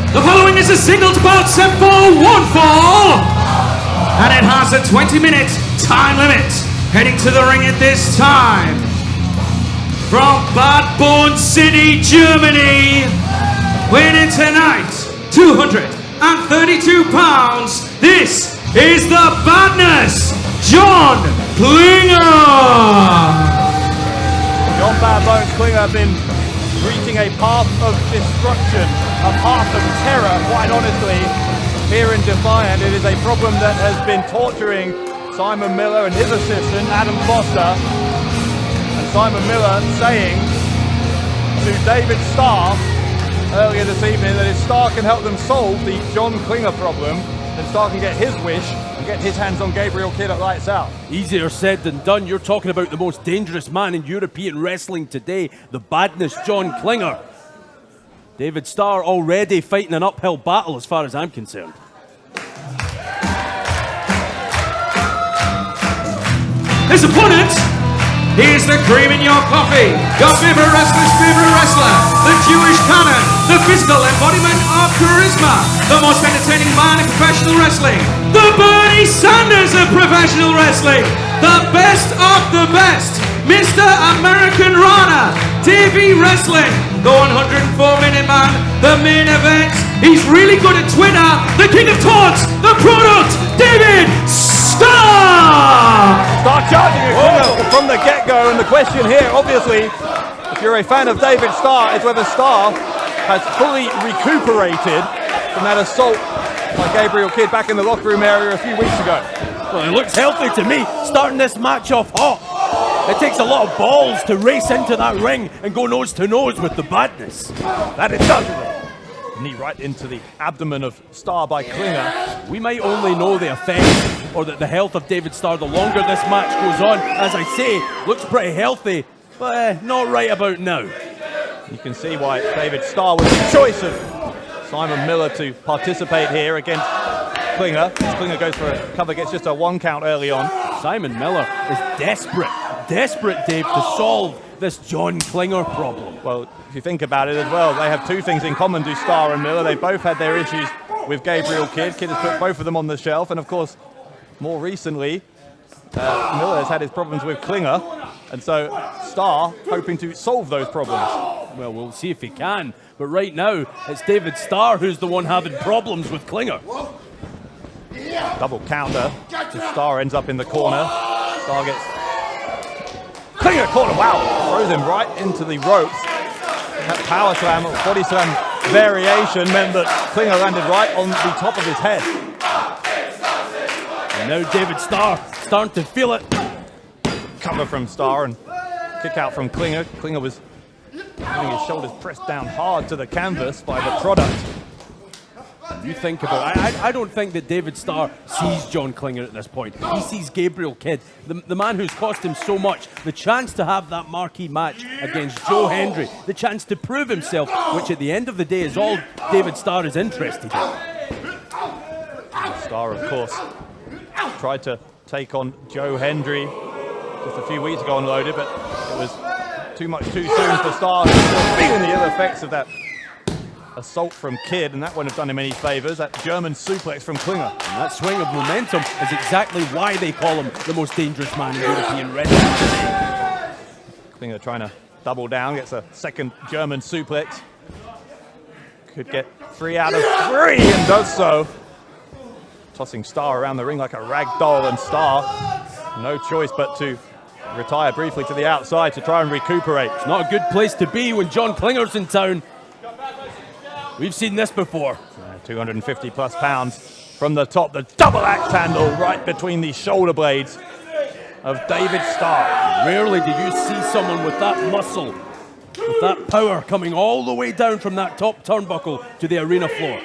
The following is a single to bout set for one fall. And it has a 20-minute time limit. Heading to the ring at this time, from Bad Born City, Germany, weighing in tonight, 232 pounds, this is the Badness, John Klinger. John Bad Bones Klinger have been reaching a path of destruction, a path of terror, quite honestly, here in Defiant. It is a problem that has been torturing Simon Miller and his assistant, Adam Foster. And Simon Miller saying to David Starr earlier this evening that if Starr can help them solve the John Klinger problem, then Starr can get his wish and get his hands on Gabriel Kidd at Lights Out. Easier said than done. You're talking about the most dangerous man in European wrestling today, the Badness, John Klinger. David Starr already fighting an uphill battle as far as I'm concerned. His opponent, he's the cream in your coffee, your favorite wrestler's favorite wrestler, the Jewish canon, the physical embodiment of charisma, the most entertaining man in professional wrestling, the Bernie Sanders of professional wrestling, the best of the best, Mr. American Rana, TV wrestling, the 104-minute man, the main event, he's really good at Twitter, the king of taunts, the product, David Starr! Start charging it from the get-go, and the question here, obviously, if you're a fan of David Starr, is whether Starr has fully recuperated from that assault by Gabriel Kidd back in the locker room area a few weeks ago. Well, it looks healthy to me, starting this match off hot. It takes a lot of balls to race into that ring and go nose to nose with the Badness. That it does. Knee right into the abdomen of Starr by Klinger. We might only know the effects or that the health of David Starr the longer this match goes on. As I say, looks pretty healthy, but not right about now. You can see why David Starr was the choice of Simon Miller to participate here against Klinger. Klinger goes for a cover, gets just a 1 count early on. Simon Miller is desperate, Dave, to solve this John Klinger problem. Well, if you think about it as well, they have two things in common, do Starr and Miller. They both had their issues with Gabriel Kidd. Kidd has put both of them on the shelf, and of course, more recently, Miller has had his problems with Klinger, and so Starr hoping to solve those problems. Well, we'll see if he can, but right now, it's David Starr who's the one having problems with Klinger. Double counter, Starr ends up in the corner. Starr gets Klinger corner, wow, throws him right into the ropes. That power slam, body slam variation meant that Klinger landed right on the top of his head. And now David Starr starting to feel it. Cover from Starr and kick out from Klinger. Klinger was having his shoulders pressed down hard to the canvas by the product. You think about it, I don't think that David Starr sees John Klinger at this point. He sees Gabriel Kidd, the man who's cost him so much, the chance to have that marquee match against Joe Hendry, the chance to prove himself, which at the end of the day is all David Starr is interested in. Starr, of course, tried to take on Joe Hendry just a few weeks ago on Loaded, but it was too much too soon for Starr. Feeling the ill effects of that assault from Kidd, and that wouldn't have done him any favors. That German suplex from Klinger. And that swing of momentum is exactly why they call him the most dangerous man in European wrestling today. Klinger trying to double down, gets a second German suplex. Could get 3 out of 3 and does so. Tossing Starr around the ring like a rag doll, and Starr, no choice but to retire briefly to the outside to try and recuperate. It's not a good place to be when John Klinger's in town. We've seen this before. 250 plus pounds from the top. The double axe handle right between the shoulder blades of David Starr. Rarely do you see someone with that muscle, with that power coming all the way down from that top turnbuckle to the arena floor.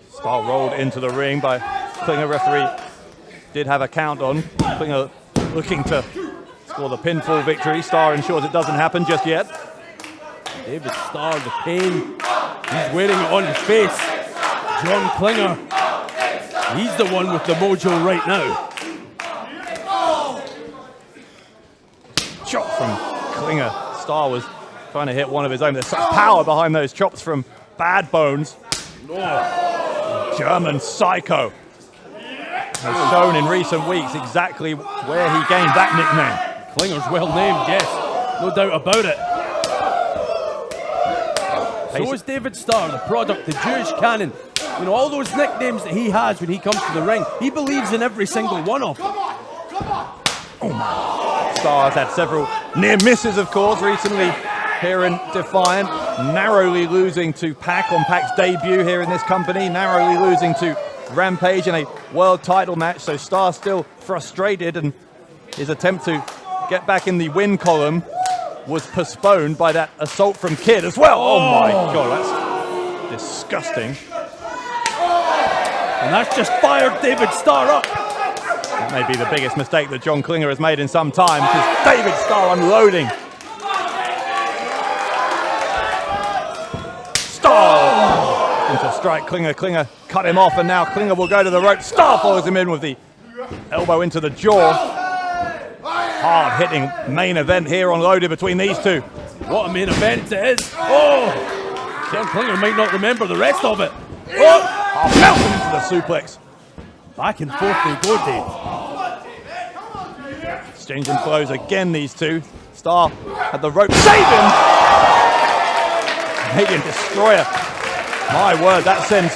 Starr rolled into the ring by Klinger. Referee did have a count on. Klinger looking to score the pinfall victory. Starr ensures it doesn't happen just yet. David Starr, the pain, he's wearing it on his face. John Klinger, he's the one with the mojo right now. Shot from Klinger. Starr was Trying to hit one of his own. There's such power behind those chops from Bad Bones. Oh. German Psycho has shown in recent weeks exactly where he gained that nickname. Klinger's well named, yes. No doubt about it. So is David Starr, the product, the Jewish Cannon. You know, all those nicknames that he has when he comes to the ring, he believes in every single one of them. Oh my. Starr has had several near misses, of course, recently here in Defiant. Narrowly losing to Pac on Pac's debut here in this company. Narrowly losing to Rampage in a world title match. So Starr still frustrated, and his attempt to get back in the win column was postponed by that assault from Kid as well. Oh my God, that's disgusting. And that's just fired David Starr up. That may be the biggest mistake that John Klinger has made in some time, because David Starr unloading. Starr into strike Klinger. Klinger cut him off, and now Klinger will go to the rope. Starr follows him in with the elbow into the jaw. Hard hitting main event here on Loaded between these two. What a main event it is. Oh! John Klinger might not remember the rest of it. Oh! Melting into the suplex. Back and forth they go, Dave. Exchanging blows again, these two. Starr at the rope. Save him! Canadian Destroyer. My word, that sends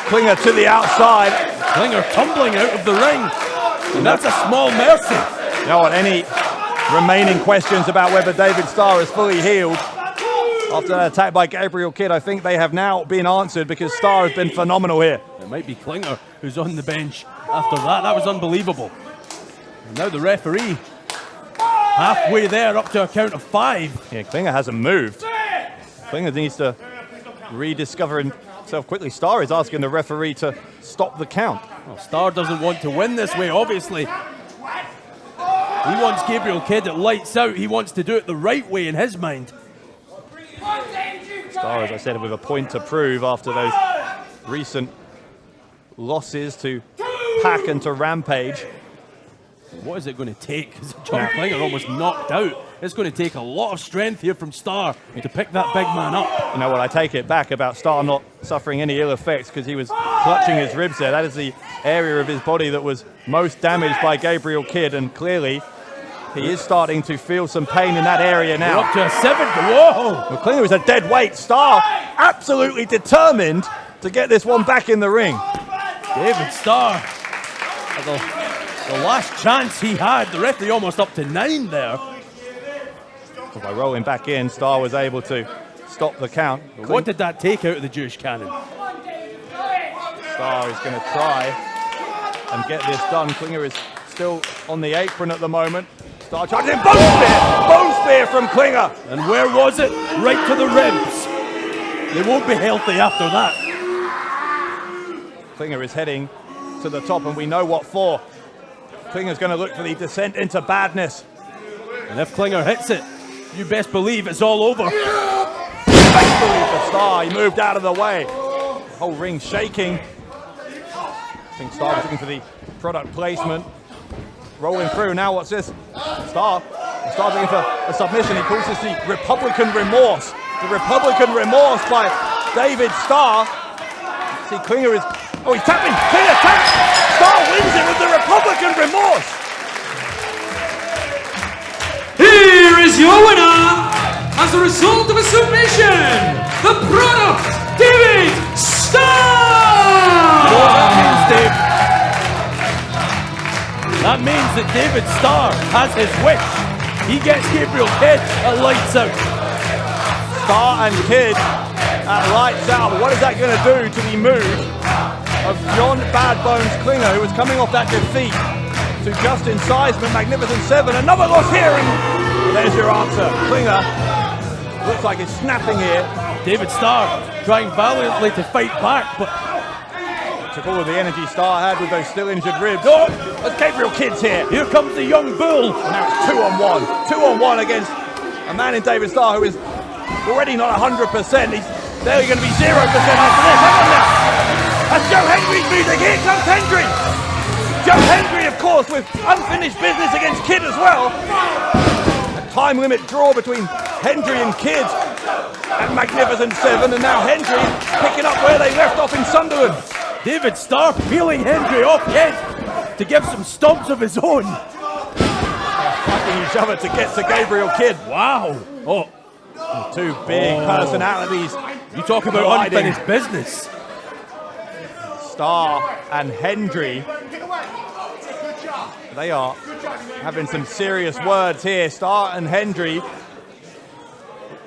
Klinger to the outside. Klinger tumbling out of the ring. And that's a small mercy. You know what, any remaining questions about whether David Starr is fully healed after that attack by Gabriel Kidd, I think they have now been answered, because Starr has been phenomenal here. It might be Klinger who's on the bench after that. That was unbelievable. And now the referee halfway there, up to a count of 5. Yeah, Klinger hasn't moved. Klinger needs to rediscover himself quickly. Starr is asking the referee to stop the count. Well, Starr doesn't want to win this way, obviously. He wants Gabriel Kidd at lights out. He wants to do it the right way in his mind. Starr, as I said, with a point to prove after those recent losses to Pac and to Rampage. What is it going to take? John Klinger almost knocked out. It's going to take a lot of strength here from Starr to pick that big man up. You know what, I take it back about Starr not suffering any ill effects, because he was clutching his ribs there. That is the area of his body that was most damaged by Gabriel Kidd, and clearly he is starting to feel some pain in that area now. We're up to a 7th. Whoa! Well, Klinger is a dead weight. Starr absolutely determined to get this one back in the ring. David Starr, the last chance he had, the referee almost up to 9 there. So by rolling back in, Starr was able to stop the count. What did that take out of the Jewish Cannon? Starr is going to try and get this done. Klinger is still on the apron at the moment. Starr charging in, bone spear from Klinger. And where was it? Right to the ribs. They won't be healthy after that. Klinger is heading to the top, and we know what for. Klinger's going to look for the descent into badness. And if Klinger hits it, you best believe it's all over. Thankfully for Starr, he moved out of the way. The whole ring shaking. I think Starr was looking for the product placement. Rolling through, now what's this? Starr looking for a submission. He calls this the Republican Remorse. The Republican Remorse by David Starr. See, Klinger is, oh, he's tapping, Klinger taps. Starr wins it with the Republican Remorse. Here is your winner, as a result of a submission, the product, David Starr! You know what that means, Dave? That means that David Starr has his wish. He gets Gabriel Kidd at lights out. Starr and Kidd at lights out. But what is that going to do to the mood of John Bad Bones Klinger, who was coming off that defeat to Justin Seisman, Magnificent 7. Another loss here, and there's your answer. Klinger looks like he's snapping here. David Starr trying valiantly to fight back, but took all of the energy Starr had with those still injured ribs. Oh, there's Gabriel Kidd's here. Here comes the young bull. And now it's 2-on-1. 2-on-1 against a man in David Starr who is already not 100%. He's barely going to be 0% after this. Hang on now. That's Joe Hendry's music. Here comes Hendry. Joe Hendry, of course, with unfinished business against Kidd as well. A time limit draw between Hendry and Kidd at Magnificent 7, and now Hendry picking up where they left off in Sunderland. David Starr peeling Hendry off Kidd to give some stomps of his own. Fighting each other to get to Gabriel Kidd. Wow. Oh, Two big personalities. you talk about colliding. unfinished business. Starr and Hendry. They are having some serious words here. Starr and Hendry.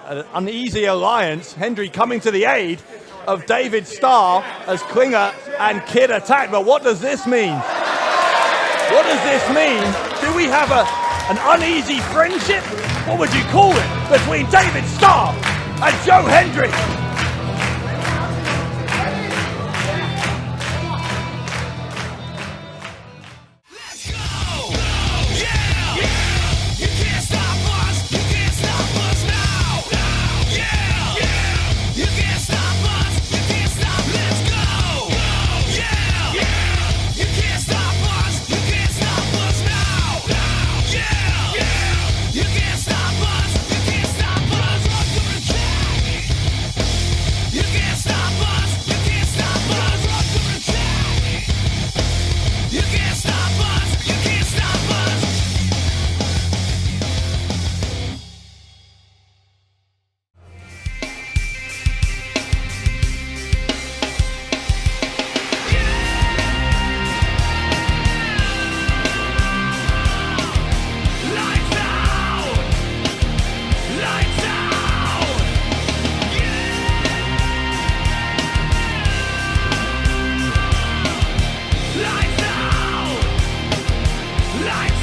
An uneasy alliance. Hendry coming to the aid of David Starr as Klinger and Kidd attack. But what does this mean? What does this mean? Do we have an uneasy friendship? What would you call it? Between David Starr and Joe Hendry? Lights